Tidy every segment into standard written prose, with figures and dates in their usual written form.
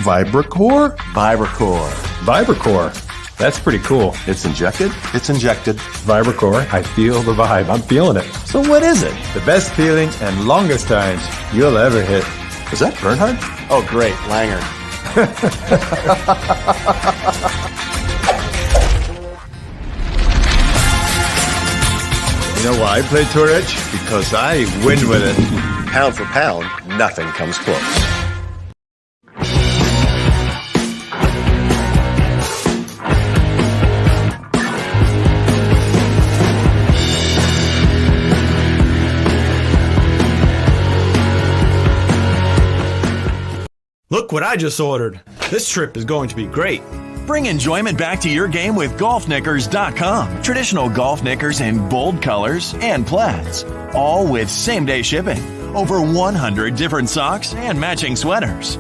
VIBRCOR? VIBRCOR. VIBRCOR. That's pretty cool. It's injected? It's injected. VIBRCOR. I feel the vibe. I'm feeling it. So what is it? The best feeling and longest times you'll ever hit. Is that Bernhard? Oh, great. Langer. You know why I play Tour Edge? Because I win with it. Pound for pound, nothing comes close. Look what I just ordered. This trip is going to be great. Bring enjoyment back to your game with golfknickers.com. Traditional golf knickers in bold colors and plaids, all with same-day shipping. Over 100 different socks and matching sweaters.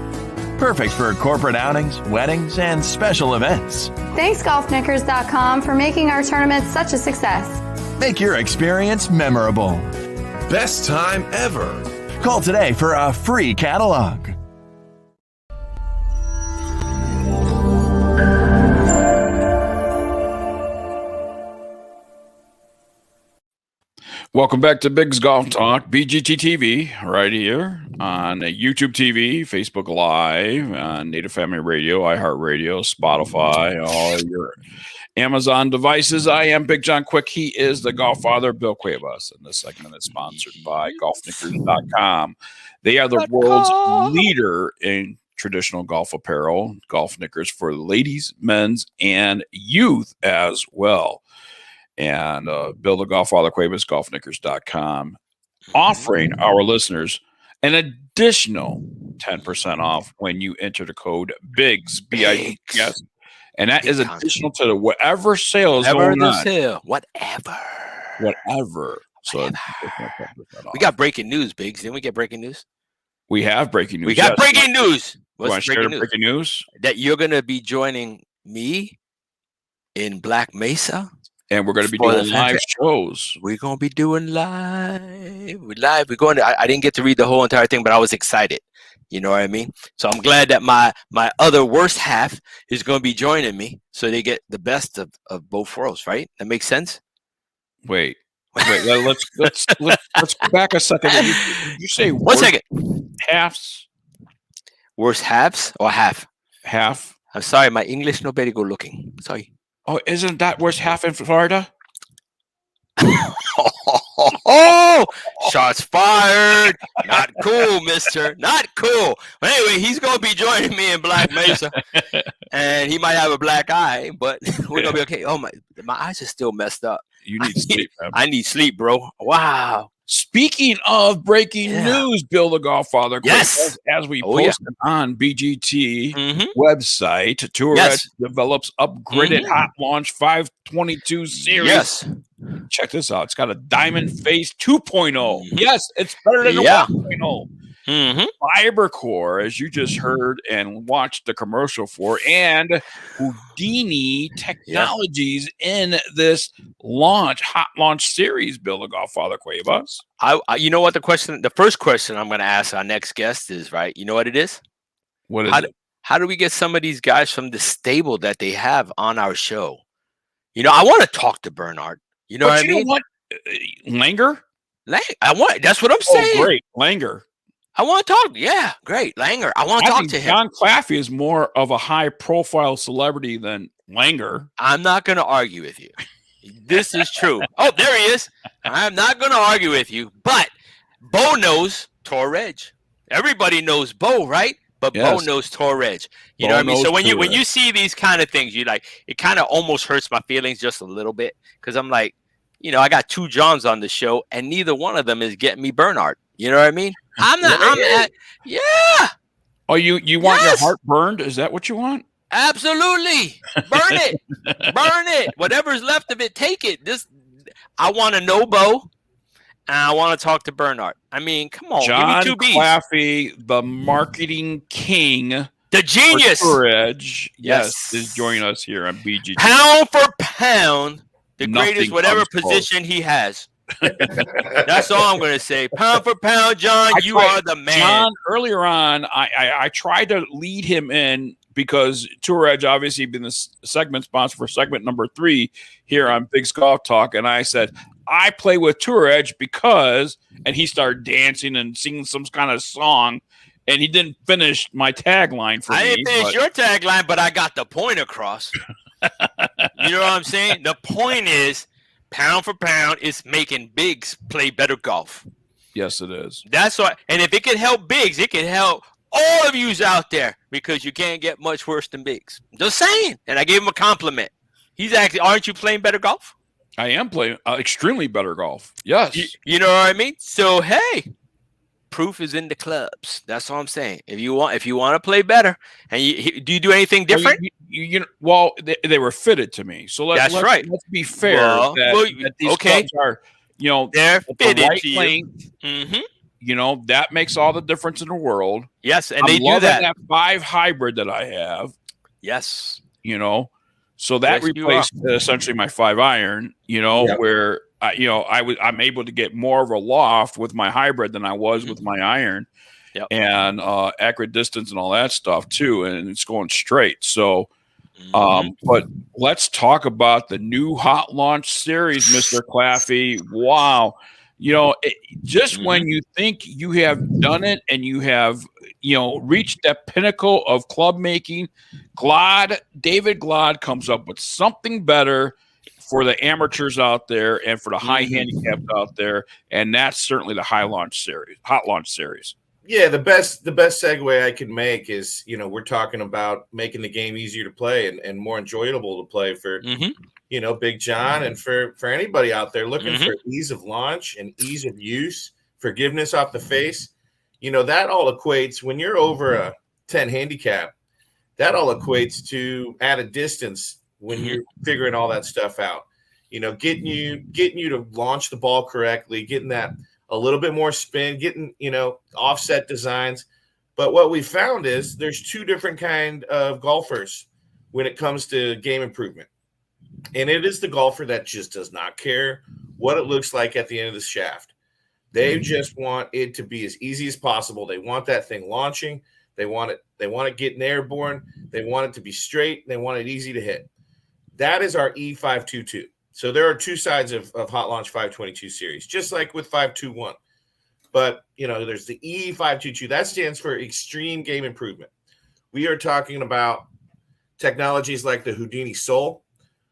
Perfect for corporate outings, weddings, and special events. Thanks, golfknickers.com, for making our tournament such a success. Make your experience memorable. Best time ever. Call today for a free catalog. Welcome back to Big's Golf Talk, BGT-TV, right here on YouTube TV, Facebook Live, on Native Family Radio, iHeartRadio, Spotify, all your Amazon devices. I am Big John Quick. He is the Golf Father, Bill Cuevas, and this segment is sponsored by golfknickers.com. They are the world's leader in traditional golf apparel, golf knickers for ladies, men's, and youth as well. And Bill the Golf Father Cuevas, golfknickers.com, offering our listeners an additional 10% off when you enter the code BIGS, B-I-G-S. And that is additional to the whatever sale is going on. Whatever. So we got breaking news, Biggs. Didn't we get breaking news? We have breaking news. We got breaking news. You want to share the breaking news? That you're going to be joining me in Black Mesa. And we're going to be doing live shows. We're going to be doing live. We're going to, I didn't get to read the whole entire thing, but I was excited. You know what I mean? So I'm glad that my other worst half is going to be joining me. So they get the best of both worlds, right? That makes sense? Wait, let's go back a second. You say 1 second. Halves? Worst halves or half? Half. I'm sorry, my English no very good looking. Sorry. Oh, isn't that worst half in Florida? Oh, shots fired. Not cool, mister. Not cool. But anyway, he's going to be joining me in Black Mesa. And he might have a black eye, but we're going to be okay. Oh, my eyes are still messed up. You need sleep, man. I need sleep, bro. Wow. Speaking of breaking news, Bill the Golf Father, yes, as we posted on BGT website, Tour Edge develops upgraded Hot Launch 522 series. Yes. Check this out. It's got a diamond face 2.0. Yes, it's better than the 1.0. VIBRCOR, as you just heard and watched the commercial for, and Houdini technologies in this hot launch series, Bill the Golf Father Cuevas. You know what the first question I'm going to ask our next guest is, right? You know what it is? What is it? How do we get some of these guys from the stable that they have on our show? You know, I want to talk to Bernhard. You know what I mean? Langer? That's what I'm saying. Oh, great. Langer. I want to talk. Yeah, great. Langer. I want to talk to him. John Claffey is more of a high-profile celebrity than Langer. I'm not going to argue with you. This is true. Oh, there he is. I'm not going to argue with you. But Bo knows Tour Edge. Everybody knows Bo, right? But Bo knows Tour Edge. You know what I mean? So when you see these kind of things, you like it kind of almost hurts my feelings just a little bit because I'm like, you know, I got two Johns on the show, and neither one of them is getting me Bernhard. You know what I mean? Oh, you want your heart burned? Is that what you want? Absolutely. Burn it. Burn it. Whatever's left of it, take it. I want to know Bo, and I want to talk to Bernhard. I mean, come on. John give me 2 Bs. Claffey, the marketing king. The genius. Tour Edge. Yes, is joining us here on BGT. Pound for pound, the Nothing greatest whatever position he has. That's all I'm going to say. Pound for pound, John, you are the man. John, earlier on, I tried to lead him in because Tour Edge obviously been the segment sponsor for segment number 3 here on Big's Golf Talk. And I said, I play with Tour Edge because, and he started dancing and singing some kind of song. And he didn't finish my tagline for me. I didn't finish your tagline, but I got the point across. You know what I'm saying? The point is, pound for pound, is making Biggs play better golf. Yes, it is. That's why. And if it can help Biggs, it can help all of yous out there because you can't get much worse than Biggs. Just saying. And I gave him a compliment. He's actually, aren't you playing better golf? I am playing extremely better golf. Yes. You know what I mean? So, hey. Proof is in the clubs. That's all I'm saying. If you want to play better, and do you do anything different? Well, they were fitted to me. So let's be fair. That these clubs are, they're fitted the right to length. Mm-hmm. That makes all the difference in the world. Yes, and I'm they do that 5 hybrid that I have. Yes. So that replaced essentially my 5 iron. Where. I'm able to get more of a loft with my hybrid than I was with my iron, and accurate distance and all that stuff too, and it's going straight. So, but let's talk about the new Hot Launch Series, Mr. Claffey. Wow, when you think you have done it and you have reached that pinnacle of club making, David Glod comes up with something better for the amateurs out there and for the high handicapped out there, and that's certainly the Hot Launch Series. Yeah, the best segue I can make is, we're talking about making the game easier to play and more enjoyable to play for, Big John and for anybody out there looking for ease of launch and ease of use, forgiveness off the face. That all equates when you're over a 10 handicap. That all equates to added distance. When you're figuring all that stuff out, getting you to launch the ball correctly, getting that a little bit more spin, getting, offset designs. But what we found is there's 2 different kind of golfers when it comes to game improvement. And it is the golfer that just does not care what it looks like at the end of the shaft. They just want it to be as easy as possible. They want that thing launching. They want it getting airborne. They want it to be straight. They want it easy to hit. That is our E522. So there are 2 sides of Hot Launch 522 series, just like with 521. But, there's the E522. That stands for Extreme Game Improvement. We are talking about technologies like the Houdini Sole.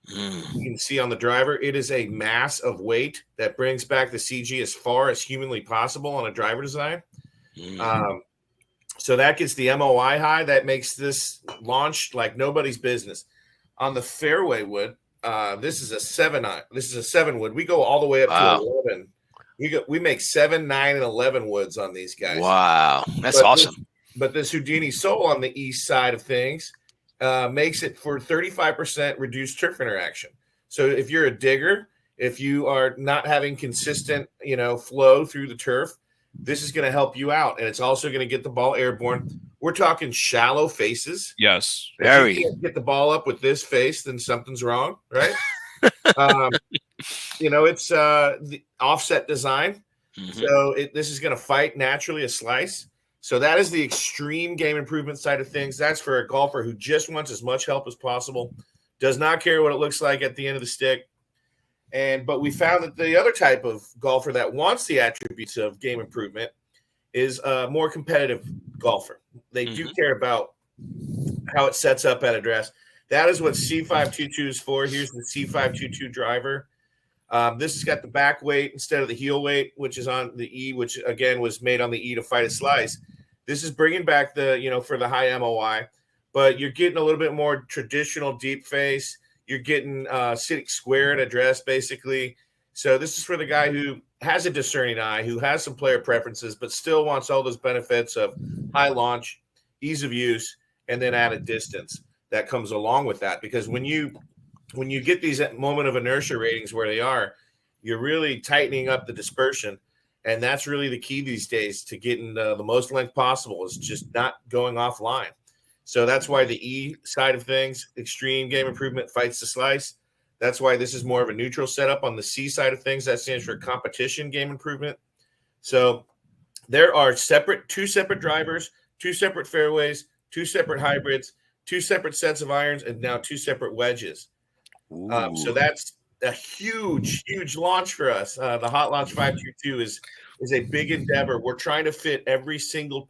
You can see on the driver, it is a mass of weight that brings back the CG as far as humanly possible on a driver design. So that gets the MOI high. That makes this launch like nobody's business. On the fairway wood, this is a 7 wood. We go all the way up to 11. We make 7, 9, and 11 woods on these guys. Wow, that's awesome. But this Houdini Sole on the east side of things makes it for 35% reduced turf interaction. So if you're a digger, if you are not having consistent, flow through the turf, this is going to help you out, and it's also going to get the ball airborne. We're talking shallow faces. Yes, very. If you can't get the ball up with this face, then something's wrong, right? It's the offset design, so this is going to fight naturally a slice. So that is the extreme game improvement side of things. That's for a golfer who just wants as much help as possible, does not care what it looks like at the end of the stick. But we found that the other type of golfer that wants the attributes of game improvement is a more competitive golfer. They do care about how it sets up at address. That is what C522 is for. Here's the C522 driver. This has got the back weight instead of the heel weight, which is on the E, which again was made on the E to fight a slice. This is bringing back the, for the high MOI, but you're getting a little bit more traditional deep face. You're getting sitting square at address, basically. So this is for the guy who has a discerning eye, who has some player preferences, but still wants all those benefits of high launch, ease of use, and then added distance that comes along with that. Because when you get these moment of inertia ratings where they are, you're really tightening up the dispersion. And that's really the key these days to getting the most length possible, is just not going offline. So that's why the E side of things, extreme game improvement, fights the slice. That's why this is more of a neutral setup. On the C side of things, that stands for competition game improvement. So there are two separate drivers, 2 separate fairways, 2 separate hybrids, 2 separate sets of irons, and now 2 separate wedges. So that's a huge launch for us. The Hot Launch 522 is a big endeavor. We're trying to fit every single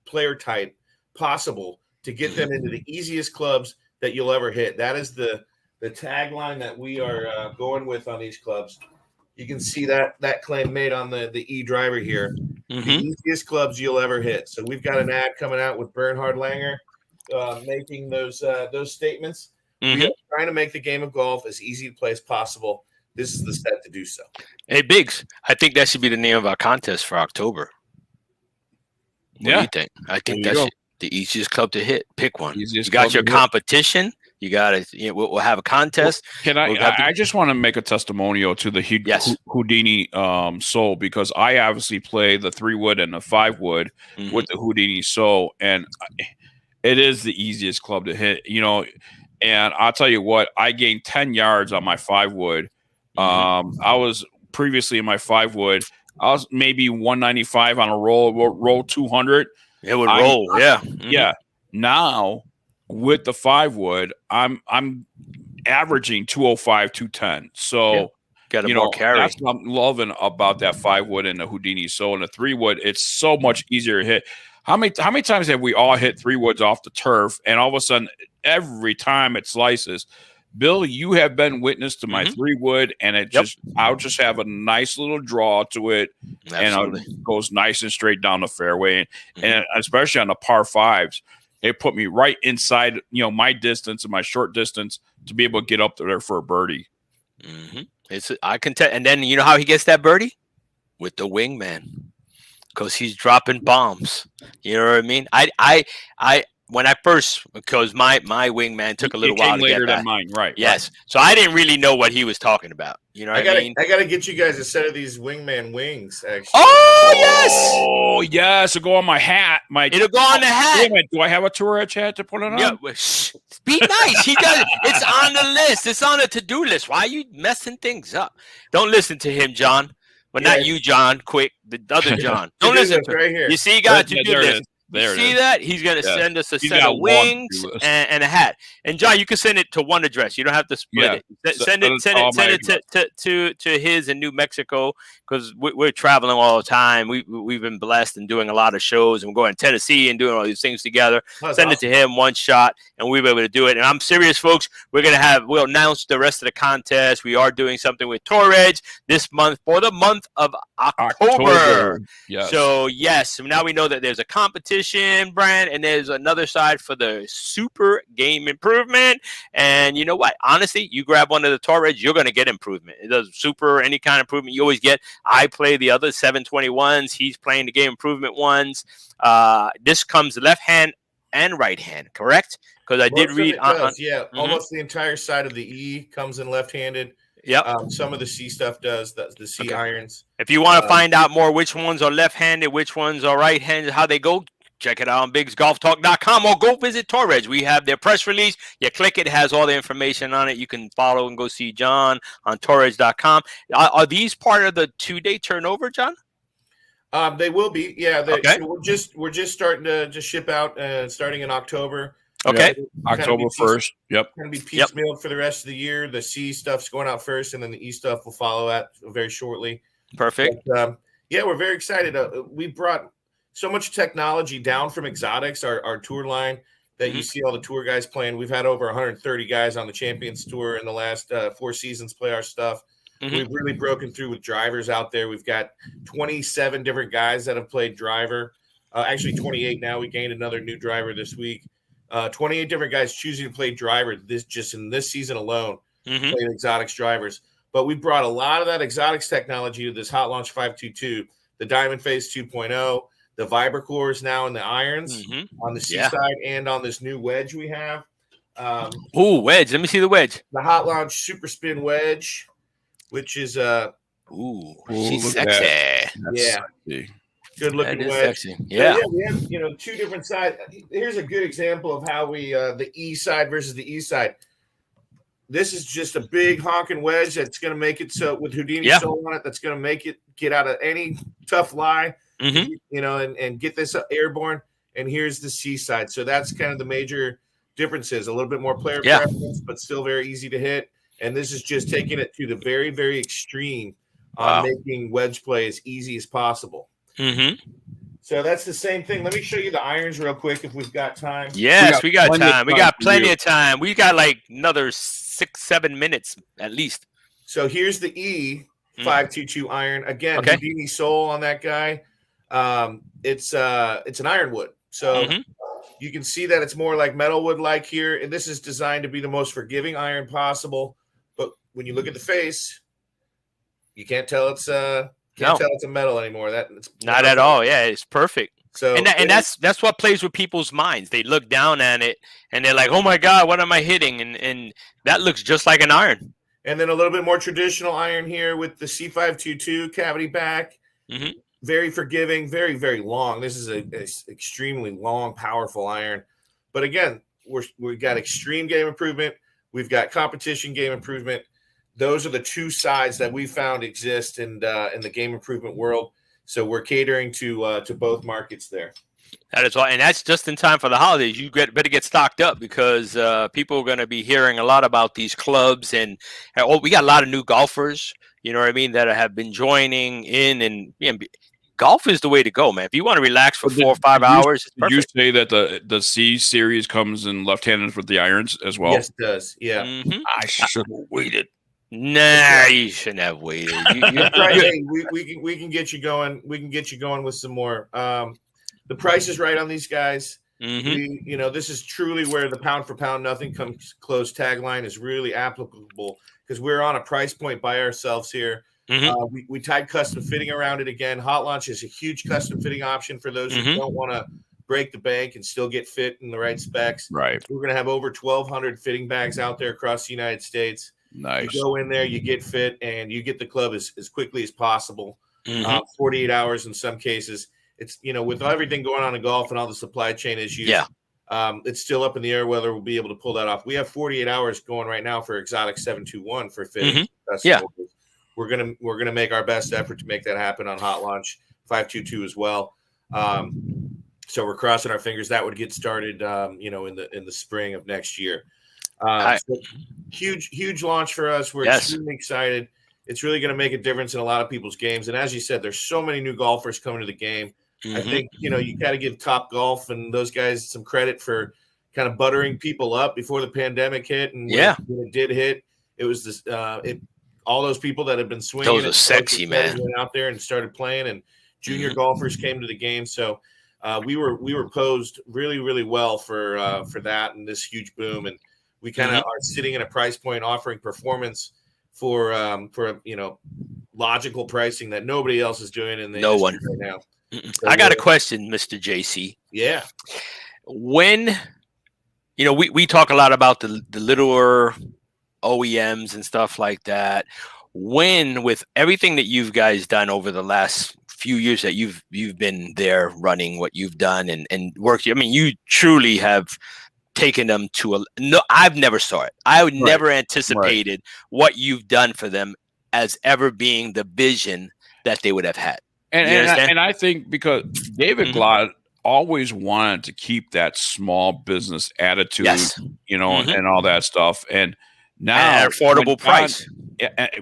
player type possible to get them into the easiest clubs that you'll ever hit. That is the tagline that we are going with on these clubs. You can see that claim made on the E driver here. The easiest clubs you'll ever hit. So we've got an ad coming out with Bernhard Langer making those statements. We are trying to make the game of golf as easy to play as possible. This is the set to do so. Hey, Biggs, I think that should be the name of our contest for October. What do you think? I think that's the easiest club to hit. Pick one. You got your competition. You got to. We'll have a contest. Can I just want to make a testimonial to the Houdini Soul, because I obviously play the 3-wood and the 5-wood with the Houdini Soul, and it is the easiest club to hit. And I'll tell you what, I gained 10 yards on my 5-wood. I was previously in my 5-wood. I was maybe 195 on a roll 200. It would roll, yeah. Yeah. Now with the 5-wood, I'm averaging 205, 210. So got a more carry. That's what I'm loving about that 5-wood and the Houdini. So in the 3-wood, it's so much easier to hit. How many times have we all hit 3-woods off the turf, and all of a sudden, every time it slices? Bill, you have been witness to my 3-wood, and I'll just have a nice little draw to it, and it goes nice and straight down the fairway, and especially on the par 5s, it put me right inside, my distance and my short distance to be able to get up there for a birdie. I can tell, and then you know how he gets that birdie? With the wingman. Because he's dropping bombs. You know what I mean? When I first, because my wingman took a little while to get back. Than mine, right? Yes. Right. So I didn't really know what he was talking about. You know what I mean? I got to get you guys a set of these wingman wings, actually. Oh, yes. Oh, yes. It'll go on my hat. It'll go on the hat. Do I have a Tour Edge hat to put it on? Yeah. Be nice. He does. It's on the list. It's on the to-do list. Why are you messing things up? Don't listen to him, John. But not you, John. Quick, the other John. Don't listen to him. Right here. You see, you got to do this. There see that? He's going to send us a set of wings and a hat. And John, you can send it to one address. You don't have to split it. Send it to his in New Mexico, because we're traveling all the time. We've been blessed and doing a lot of shows, and we're going to Tennessee and doing all these things together. Send it to him, one shot, and we'll be able to do it. And I'm serious, folks. We'll announce the rest of the contest. We are doing something with Tour Edge this month for the month of October. Yes. So yes, now we know that there's a competition brand, and there's another side for the super game improvement. And you know what? Honestly, you grab one of the Tour Edge, you're going to get improvement. It does super, any kind of improvement you always get. I play the other 721s. He's playing the game improvement ones. This comes left hand and right hand, correct? Because I did read almost the entire side of the E comes in left-handed. Yep. Some of the C stuff does, the C irons. If you want to find out more which ones are left-handed, which ones are right-handed, how they go, check it out on bigsgolftalk.com, or go visit Tour Edge. We have their press release. You click it, has all the information on it. You can follow and go see John on touredge.com. Are these part of the 2-day turnover, John? They will be. Yeah. Okay. So we're just starting to just ship out starting in October. Okay. October 1st. Yep. Going to be piecemealed for the rest of the year. The C stuff's going out first, and then the E stuff will follow that very shortly. Perfect. But, we're very excited. We brought so much technology down from Exotics, our tour line, that you see all the tour guys playing. We've had over 130 guys on the Champions Tour in the last 4 seasons play our stuff. We've really broken through with drivers out there. We've got 27 different guys that have played driver. Actually, 28 now. We gained another new driver this week. 28 different guys choosing to play driver just in this season alone, playing Exotics drivers. But we brought a lot of that Exotics technology to this Hot Launch 522, the Diamond Phase 2.0, the VIBRCOR is now in the irons on the C side, and on this new wedge we have. Wedge. Let me see the wedge. The Hot Launch Super Spin Wedge, which is she's sexy. Good looking wedge. Sexy. Yeah. We have 2 different sides. Here's a good example of how we the E side versus the E side. this is just a big honking wedge that's going to make it so with Houdini Soul on it, that's going to make it get out of any tough lie, you know, and get this airborne. And here's the seaside. So that's kind of the major differences. A little bit more player preference, but still very easy to hit. And this is just taking it to the very, very extreme on making wedge play as easy as possible. So that's the same thing. Let me show you the irons real quick if we've got time. Yes, we got time. We got plenty of time. We got like another 6-7 minutes at least. So here's the E522 iron. Again, Houdini Soul on that guy. It's an ironwood. So you can see that it's more like metalwood like here. And this is designed to be the most forgiving iron possible. But when you look at the face, you can't tell it's tell it's a metal anymore. It's not at all. Yeah, it's perfect. So and that's what plays with people's minds. They look down at it and they're like, "Oh my God, what am I hitting?" And that looks just like an iron. And then a little bit more traditional iron here with the C522 cavity back. Very forgiving, very, very long. This is a extremely long, powerful iron. But again, we've got extreme game improvement. We've got competition game improvement. Those are the two sides that we found exist in the game improvement world. So we're catering to both markets there. That is why, and that's just in time for the holidays. You better get stocked up because people are going to be hearing a lot about these clubs, and we got a lot of new golfers. You know what I mean, that have been joining in, and golf is the way to go, man. If you want to relax for 4 or 5 hours, it's perfect. You say that the C series comes in left-handed with the irons as well. Yes, it does. Yeah, I should have waited. Nah, you shouldn't have waited. Hey, we can get you going. We can get you going with some more. The price is right on these guys. This is truly where the pound for pound, nothing comes close tagline is really applicable because we're on a price point by ourselves here. We tied custom fitting around it again. Hot Launch is a huge custom fitting option for those who don't want to break the bank and still get fit in the right specs. Right. We're going to have over 1,200 fitting bags out there across the United States. Nice. You go in there, you get fit, and you get the club as quickly as possible. 48 hours in some cases. It's, with everything going on in golf and all the supply chain issues, it's still up in the air whether we'll be able to pull that off. We have 48 hours going right now for Exotic 721 for fitting. We're gonna make our best effort to make that happen on Hot Launch 522 as well. So we're crossing our fingers that would get started, in the spring of next year. So huge launch for us. We're extremely excited. It's really going to make a difference in a lot of people's games. And as you said, there's so many new golfers coming to the game. I think, you got to give Top Golf and those guys some credit for kind of buttering people up before the pandemic hit. And when it did hit, it was this, all those people that have been swinging. Those are sexy, man. Went out there and started playing, and junior golfers came to the game. So we were posed really, really well for that and this huge boom. And we kind of are sitting in a price point offering performance for logical pricing that nobody else is doing in the industry right now. So I got a question, Mr. JC. Yeah. When we talk a lot about the littler OEMs and stuff like that. When, with everything that you've guys done over the last few years that you've been there running what you've done and worked, I mean, you truly have taken them to I've never saw it. I would never anticipated what you've done for them as ever being the vision that they would have had. And I think because David Glott always wanted to keep that small business attitude, and all that stuff. And now at an affordable price.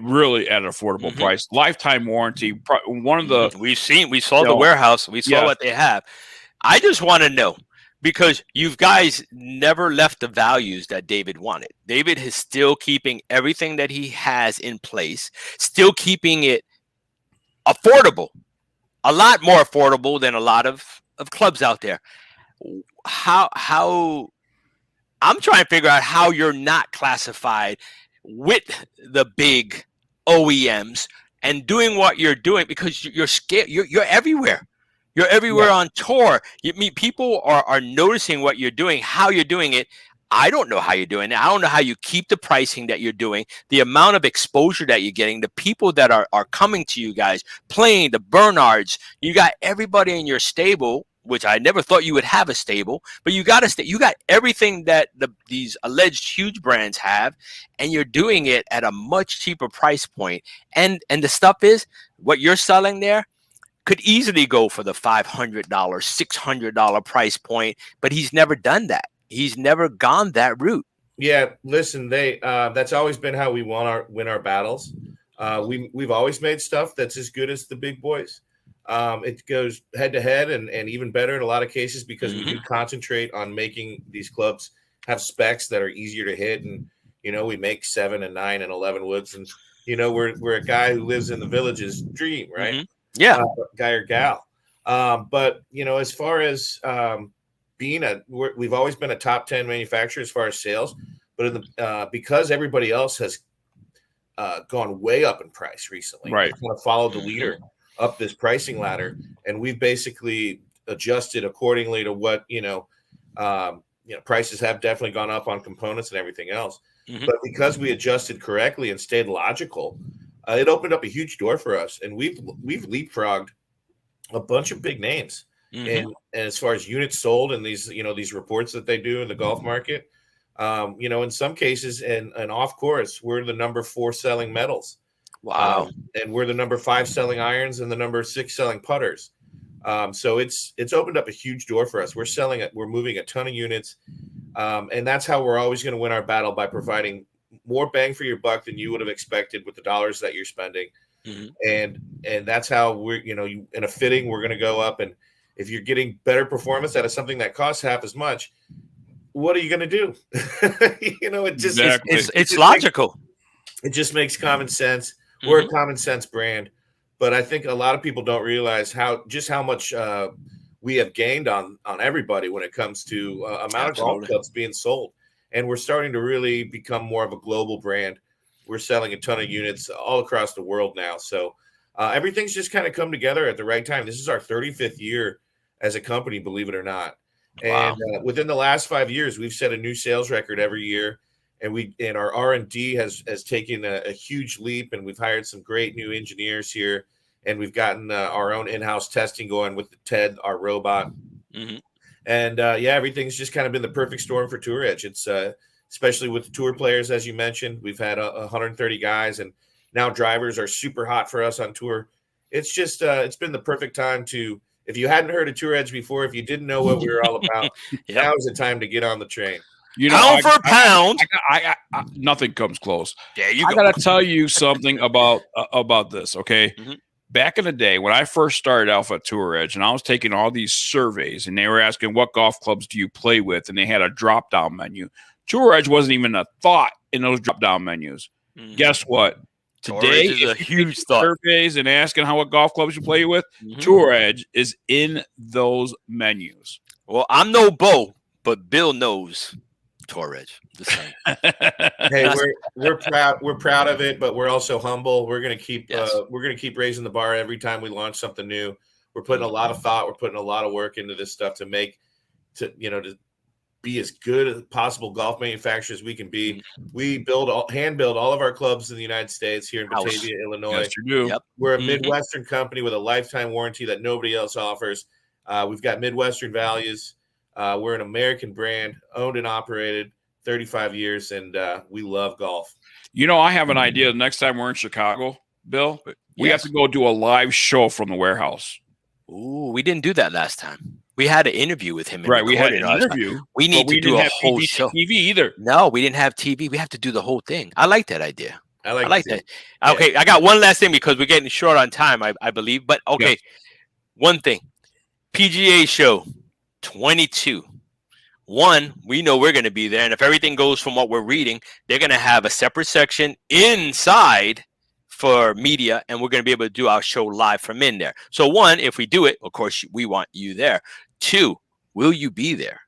Really at an affordable price. Lifetime warranty. One of the we saw the warehouse. We saw what they have. I just want to know, because you guys never left the values that David wanted. David is still keeping everything that he has in place, still keeping it affordable, a lot more affordable than a lot of clubs out there. How I'm trying to figure out how you're not classified with the big OEMs and doing what you're doing, because you're scared. You're everywhere. You're everywhere on tour. People are noticing what you're doing, how you're doing it. I don't know how you're doing it. I don't know how you keep the pricing that you're doing, the amount of exposure that you're getting, the people that are coming to you guys, playing the Bernards. You got everybody in your stable which I never thought you would have a stable, but you got you got everything that these alleged huge brands have, and you're doing it at a much cheaper price point. And the stuff is what you're selling there could easily go for the $500, $600 price point, but he's never done that. He's never gone that route. Yeah, listen, that's always been how we win our battles. We've always made stuff that's as good as the big boys. It goes head to head and even better in a lot of cases because we do concentrate on making these clubs have specs that are easier to hit. And, we make 7 and 9 and 11 woods. And, we're a guy who lives in the village's dream, right? Mm-hmm. Yeah. Guy or gal. But, as far as we've always been a top 10 manufacturer as far as sales, but because everybody else has gone way up in price recently, right? Kind of followed the leader up this pricing ladder, and we've basically adjusted accordingly to what prices have definitely gone up on components and everything else. Mm-hmm. But because we adjusted correctly and stayed logical, it opened up a huge door for us, and we've leapfrogged a bunch of big names. Mm-hmm. And as far as units sold and these reports that they do in the golf market, in some cases and off course, we're the number 4 selling metals. Wow. And we're the number 5 selling irons and the number 6 selling putters. So it's opened up a huge door for us. We're moving a ton of units. And that's how we're always going to win our battle, by providing more bang for your buck than you would have expected with the dollars that you're spending. Mm-hmm. And that's how we're, in a fitting, we're going to go up. And if you're getting better performance out of something that costs half as much, what are you going to do? It just it's logical. It just makes common sense. Mm-hmm. We're a common sense brand, but I think a lot of people don't realize how much we have gained on everybody when it comes to amount of golf clubs being sold, and we're starting to really become more of a global brand. We're selling a ton of units all across the world now, so everything's just kind of come together at the right time. This is our 35th year as a company, believe it or not. Wow. And within the last 5 years, we've set a new sales record every year, and our R&D has taken a huge leap, and we've hired some great new engineers here, and we've gotten our own in-house testing going with the TED, our robot. Mm-hmm. And everything's just kind of been the perfect storm for Tour Edge. It's especially with the tour players, as you mentioned, we've had 130 guys, and now drivers are super hot for us on tour. It's just it's been the perfect time to. If you hadn't heard of Tour Edge before, if you didn't know what we were all about, Now is the time to get on the train. Pound for pound. I nothing comes close. There you go. I got to tell you something about this, okay? Mm-hmm. Back in the day, when I first started Alpha at Tour Edge, and I was taking all these surveys, and they were asking, what golf clubs do you play with? And they had a drop-down menu. Tour Edge wasn't even a thought in those drop-down menus. Mm-hmm. Guess what? Today, is a huge thought. Surveys and asking what golf clubs you play with, mm-hmm. Tour Edge is in those menus. Well, I'm no Bo, but Bill knows Tour Edge. Hey, we're proud. We're proud of it, but we're also humble. We're gonna keep raising the bar every time we launch something new. We're putting a lot of thought. We're putting a lot of work into this stuff to be as good as possible golf manufacturers we can be. We hand build all of our clubs in the United States here in Batavia, Illinois. Yes, you do. Yep. We're a Midwestern company with a lifetime warranty that nobody else offers. We've got Midwestern values. We're an American brand, owned and operated, 35 years, and we love golf. I have an idea. The next time we're in Chicago, Bill, we have to go do a live show from the warehouse. Ooh, we didn't do that last time. We had an interview with him. Right, we had an interview. We need to do a whole show. TV either. No, we didn't have TV. We have to do the whole thing. I like that idea. I like that. Yeah. Okay, I got one last thing because we're getting short on time, I believe. But okay, One thing. PGA show 22. One, we know we're going to be there. And if everything goes from what we're reading, they're going to have a separate section inside for media, and we're going to be able to do our show live from in there. So one, if we do it, of course, we want you there. Two, will you be there?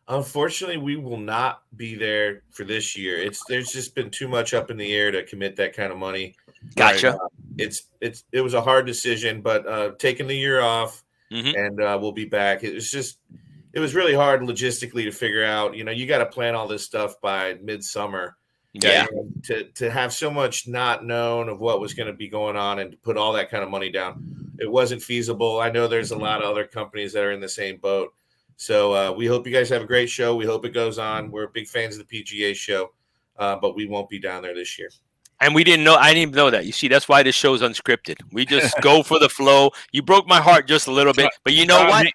Unfortunately, we will not be there for this year. There's just been too much up in the air to commit that kind of money. Gotcha. It was a hard decision, but taking the year off, and we'll be back. It was really hard logistically to figure out. You got to plan all this stuff by midsummer. Yeah. To have so much not known of what was going to be going on and to put all that kind of money down. it wasn't feasible. I know there's a lot of other companies that are in the same boat. So we hope you guys have a great show. We hope it goes on. We're big fans of the PGA show, but we won't be down there this year. And we didn't know. I didn't even know that. You see, that's why this show's unscripted. We just go for the flow. You broke my heart just a little bit, but you know what?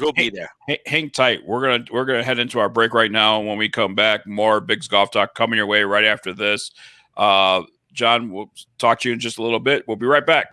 We'll be there. Hang tight. We're gonna head into our break right now. When we come back, more Big's Golf Talk coming your way right after this. John, we'll talk to you in just a little bit. We'll be right back.